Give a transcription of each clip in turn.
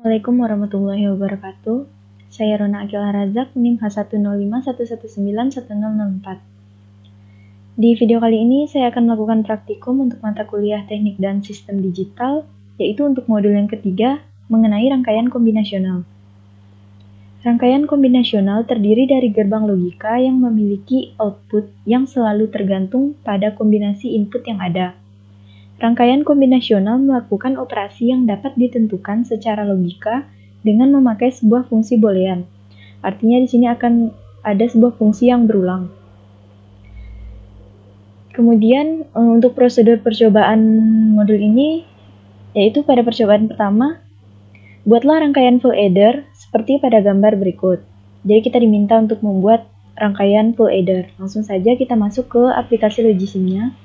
Assalamualaikum warahmatullahi wabarakatuh. Saya Rona Akila Razak, NIM H10511911004. Di video kali ini saya akan melakukan praktikum untuk mata kuliah Teknik dan Sistem Digital, yaitu untuk modul yang ketiga mengenai rangkaian kombinasional. Rangkaian kombinasional terdiri dari gerbang logika yang memiliki output yang selalu tergantung pada kombinasi input yang ada. Rangkaian kombinasional melakukan operasi yang dapat ditentukan secara logika dengan memakai sebuah fungsi boolean. Artinya di sini akan ada sebuah fungsi yang berulang. Kemudian untuk prosedur percobaan modul ini, yaitu pada percobaan pertama, buatlah rangkaian full adder seperti pada gambar berikut. Jadi kita diminta untuk membuat rangkaian full adder. Langsung saja kita masuk ke aplikasi Logisimnya.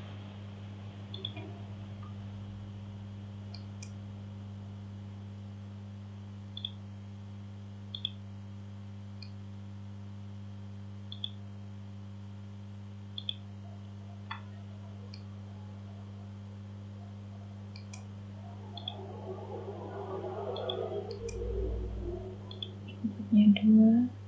Inputnya 2.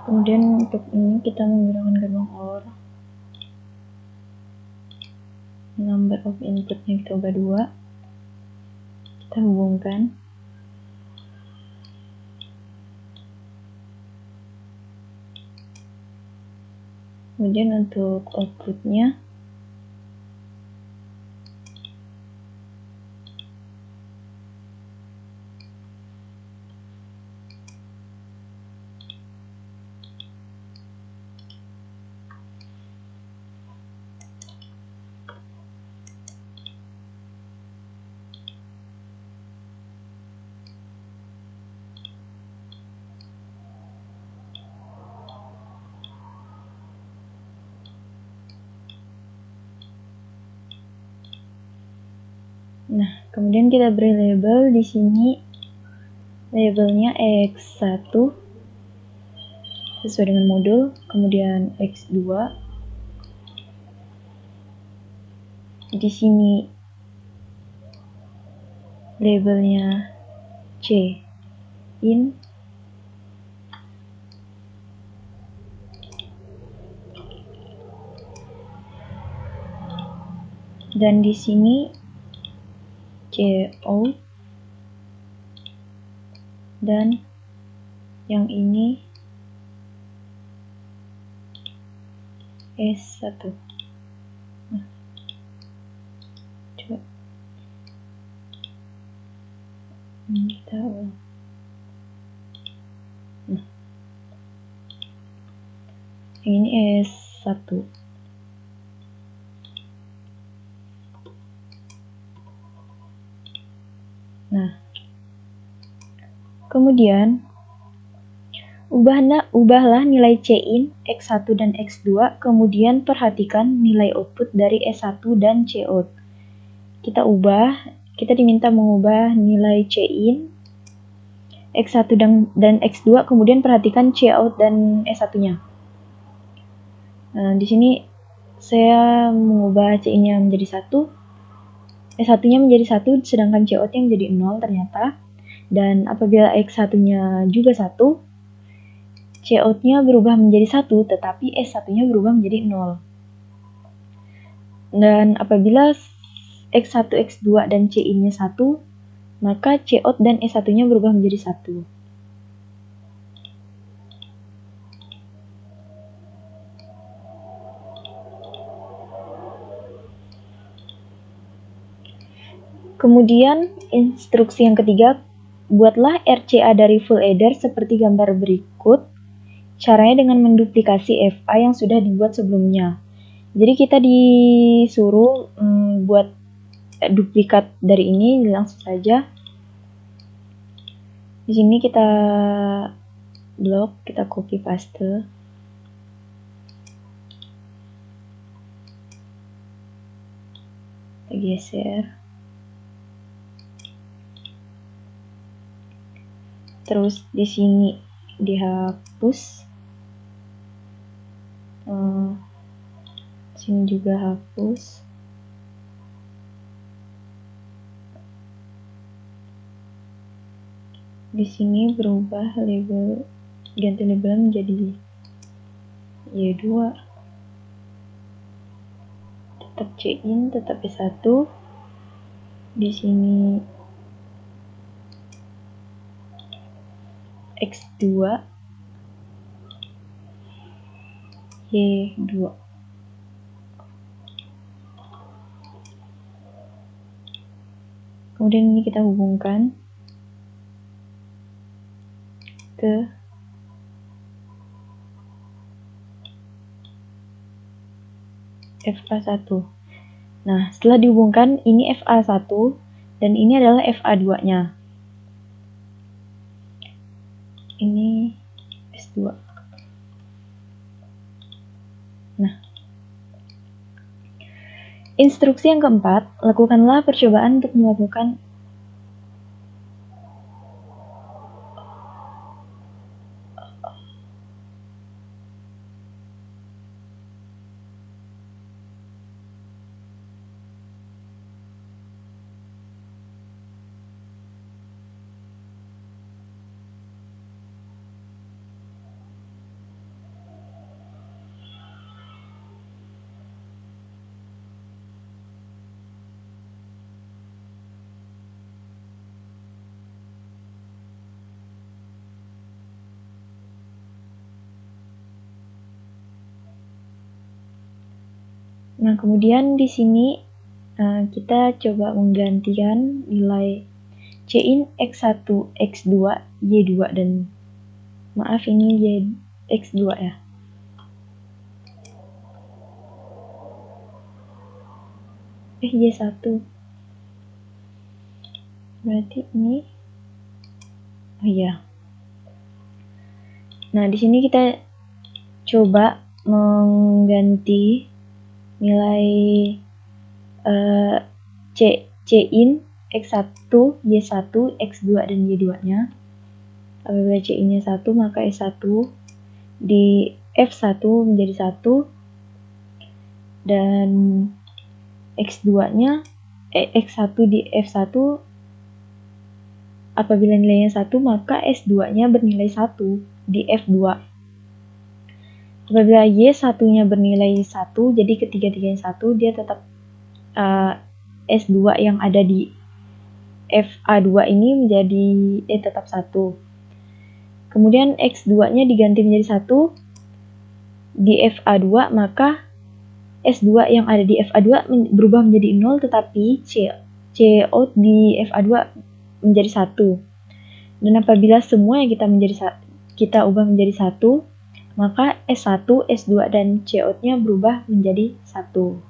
Kemudian untuk ini kita menggunakan gerbang OR. Number of inputnya kita ubah 2. Kita hubungkan. Kemudian untuk outputnya kemudian kita beri label di sini, labelnya X1 sesuai dengan modul, kemudian X2 di sini labelnya C in, dan di sini C out, dan yang ini S1. Coba kita ulang. Yang ini S1. Kemudian Ubahlah nilai C-in, X1 dan X2, kemudian perhatikan nilai output dari S1 dan C-out. Kita diminta mengubah nilai C-in, X1 dan X2, kemudian perhatikan C-out dan S1-nya. Nah, di sini saya mengubah C-in-nya menjadi 1, S1-nya menjadi 1, sedangkan C-out-nya menjadi 0 ternyata. Dan apabila X1-nya juga 1, C-out-nya berubah menjadi 1, tetapi S1-nya berubah menjadi 0. Dan apabila X1, X2, dan C-in-nya 1, maka C-out dan S1-nya berubah menjadi 1. Kemudian, instruksi yang ketiga, buatlah RCA dari full adder seperti gambar berikut. Caranya dengan menduplikasi FA yang sudah dibuat sebelumnya. Jadi kita disuruh buat duplikat dari ini, langsung saja. Di sini kita blok, kita copy paste. Kita geser. Terus di sini dihapus. Sini juga hapus. Di sini berubah label, ganti label menjadi Y2. Tetap C-in, tetap S1. Di sini X2, Y2. Kemudian ini kita hubungkan ke FA1. Nah, setelah dihubungkan, ini FA1 dan ini adalah FA2-nya. Ini S2. Nah, instruksi yang keempat, lakukanlah percobaan untuk melakukan Nah, kemudian di sini kita coba menggantikan nilai C-in X1, X2, Y2, dan maaf ini X2 ya. Y1. Berarti ini oh iya. Nah, di sini kita coba mengganti nilai C-in X1, Y1, X2, dan Y2-nya. Apabila C-in-nya 1, maka S1 di F1 menjadi 1, dan X2-nya X1 di F1 apabila nilainya 1, maka S2-nya bernilai 1 di F2. Apabila Y1-nya bernilai 1, jadi ketiga-tiganya 1, dia tetap S2 yang ada di FA2 ini menjadi tetap 1. Kemudian X2-nya diganti menjadi 1 di FA2, maka S2 yang ada di FA2 berubah menjadi 0, tetapi C-out di FA2 menjadi 1. Dan apabila semua yang kita ubah menjadi 1, maka S1, S2, dan C-out-nya berubah menjadi 1.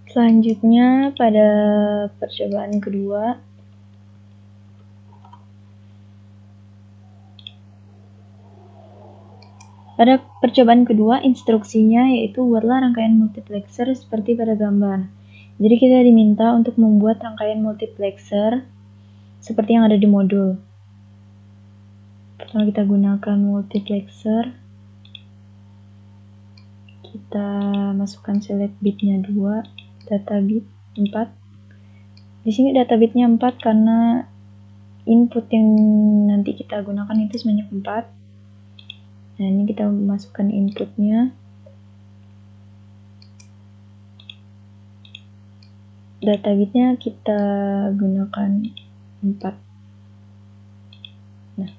Selanjutnya pada percobaan kedua, Pada percobaan kedua, instruksinya yaitu buatlah rangkaian multiplexer seperti pada gambar. Jadi kita diminta untuk membuat rangkaian multiplexer seperti yang ada di modul. Pertama kita gunakan multiplexer. Kita masukkan select bitnya 2, data bit 4. Di sini data bitnya 4 karena input yang nanti kita gunakan itu sebanyak 4. Nah, ini kita masukkan inputnya. Data bitnya kita gunakan 4. Nah,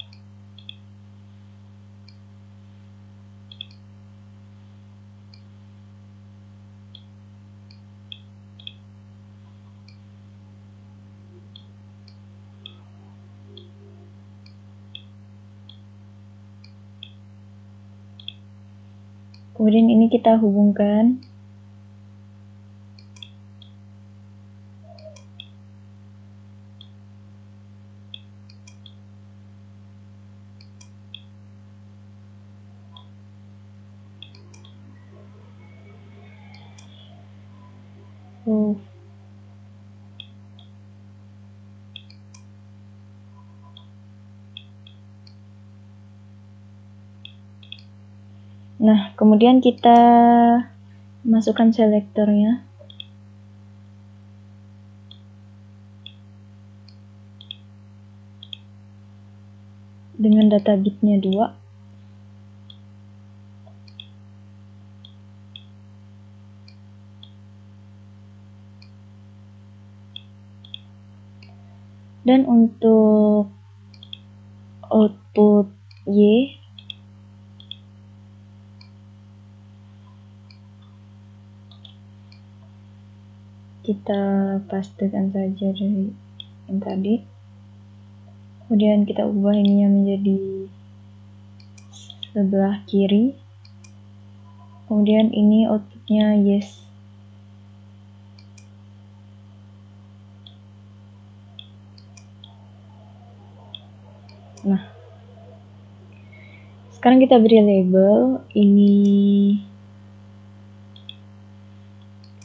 kemudian ini kita hubungkan. Nah, kemudian kita masukkan selektornya. Dengan data bitnya 2. Dan untuk output Y kita pastekan saja dari yang tadi. Kemudian kita ubah ininya menjadi sebelah kiri. Kemudian ini outputnya yes. Nah, sekarang kita beri label, ini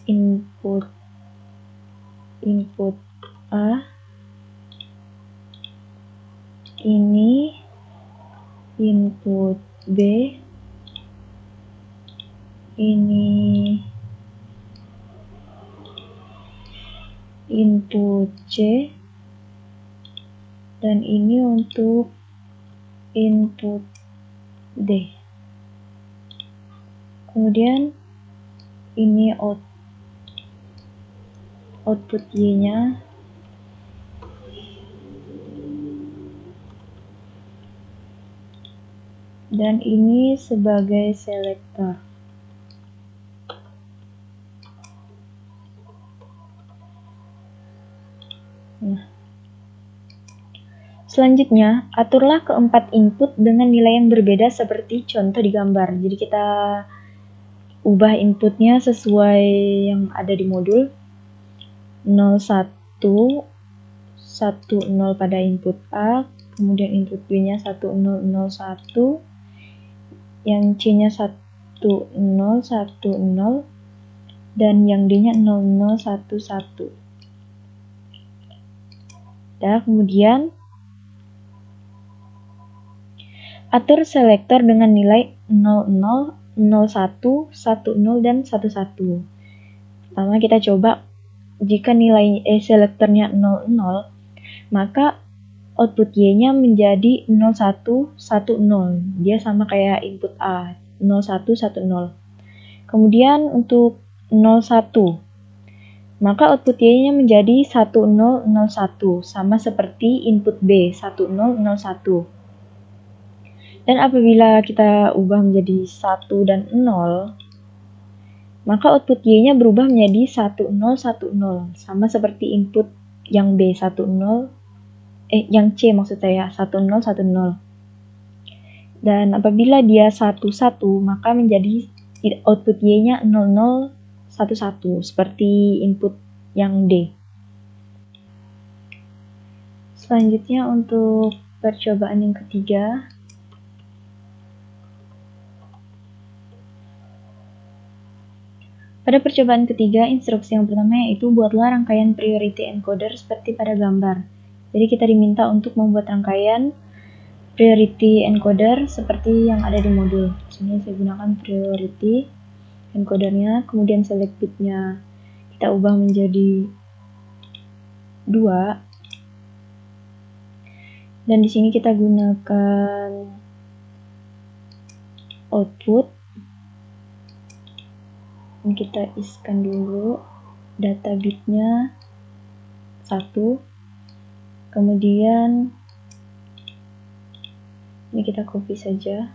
input A, ini input B, ini input C, dan ini untuk input D. Kemudian ini output Y-nya. Dan ini sebagai selektor. Nah, selanjutnya, aturlah keempat input dengan nilai yang berbeda seperti contoh di gambar. Jadi kita ubah inputnya sesuai yang ada di modul. 01, 10 pada input A, kemudian input B-nya 1001, yang C-nya 1010, dan yang D-nya 0011. Dan kemudian atur selektor dengan nilai 00, 01, 10, dan 11. Pertama kita coba, jika nilai selektornya 00, maka output Y-nya menjadi 0110. Dia sama kayak input A, 0110. Kemudian untuk 01, maka output Y-nya menjadi 1001, sama seperti input B, 1001. Dan apabila kita ubah menjadi 1 dan 0, maka output Y-nya berubah menjadi 1010, sama seperti input yang B, 10, yang C maksud saya, 1010. Dan apabila dia 11, maka menjadi output Y-nya 0011, seperti input yang D. Selanjutnya untuk percobaan yang ketiga, Pada percobaan ketiga, instruksi yang pertama yaitu buatlah rangkaian priority encoder seperti pada gambar. Jadi kita diminta untuk membuat rangkaian priority encoder seperti yang ada di modul. Di sini saya gunakan priority encodernya, kemudian select bitnya kita ubah menjadi 2. Dan di sini kita gunakan output. Dan kita iskan dulu data bitnya 1. Kemudian ini kita copy saja.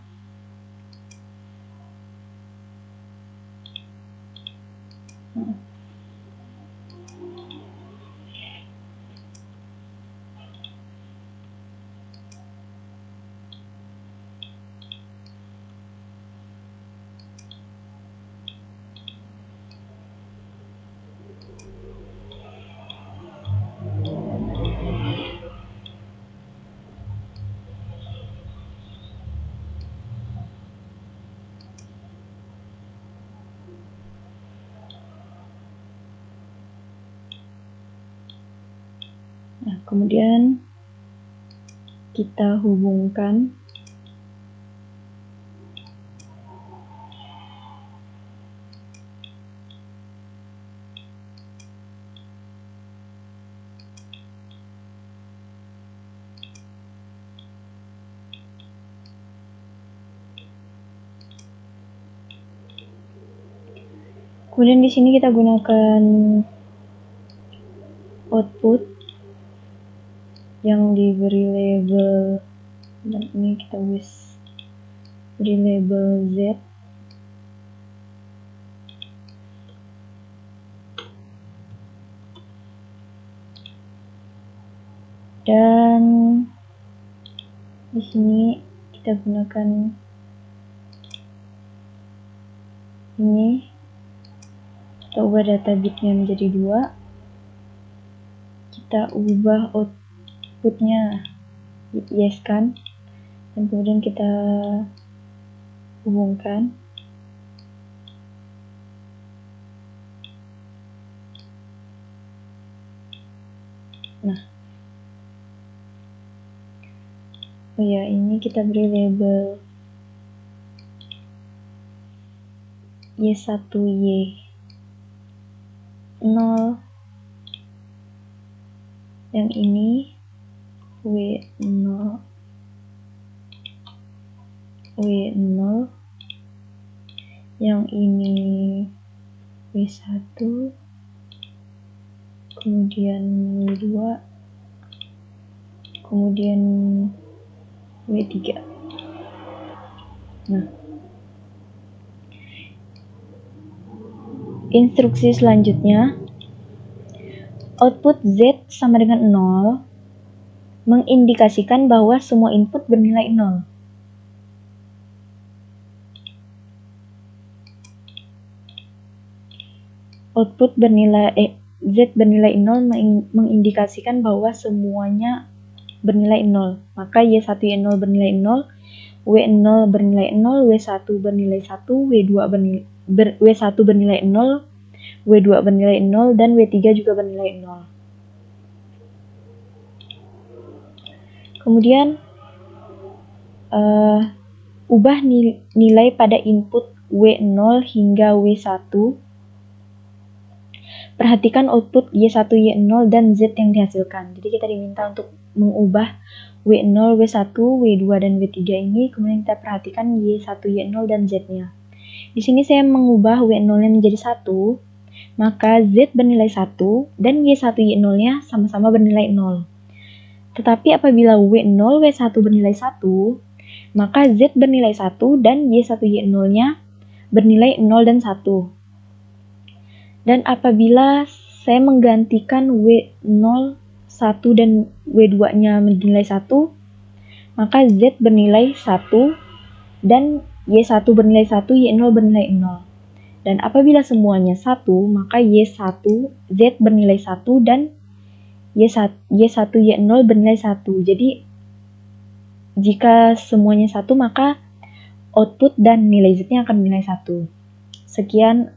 Nah, kemudian kita hubungkan kemudian di sini kita gunakan output yang diberi label, dan ini kita beri label Z. Dan di sini kita gunakan ini, kita ubah data bitnya menjadi 2, kita ubah outputnya yes kan, dan kemudian kita hubungkan. Nah, oh ya, ini kita beri label Y1 Y0, yang ini W0 W0, yang ini W1, kemudian W2, kemudian W3. Nah, instruksi selanjutnya, output Z sama dengan 0 mengindikasikan bahwa semua input bernilai 0. Output Z bernilai 0 mengindikasikan bahwa semuanya bernilai 0. Maka Y1 Y0 bernilai 0, W0 bernilai 0, W1 bernilai 1, W1 bernilai 0, W2 bernilai 0, dan W3 juga bernilai 0. Kemudian ubah nilai pada input W0 hingga W1. Perhatikan output Y1, Y0, dan Z yang dihasilkan. Jadi kita diminta untuk mengubah W0, W1, W2, dan W3 ini, kemudian kita perhatikan Y1, Y0, dan Z-nya. Di sini saya mengubah W0-nya menjadi 1, maka Z bernilai 1, dan Y1, Y0-nya sama-sama bernilai 0. Tetapi apabila W0, W1 bernilai 1, maka Z bernilai 1, dan Y1, Y0-nya bernilai 0 dan 1. Dan apabila saya menggantikan W0, 1, dan W2-nya bernilai 1, maka Z bernilai 1, dan Y1 bernilai 1, Y0 bernilai 0. Dan apabila semuanya 1, maka Y1, Z bernilai 1, dan Y1, Y0 bernilai 1. Jadi, jika semuanya 1, maka output dan nilai Z-nya akan bernilai 1. Sekian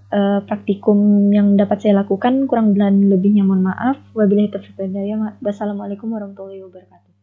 praktikum yang dapat saya lakukan, kurang dan lebihnya mohon maaf. Wabillahi taufiq wal hidayah. Wassalamualaikum warahmatullahi wabarakatuh.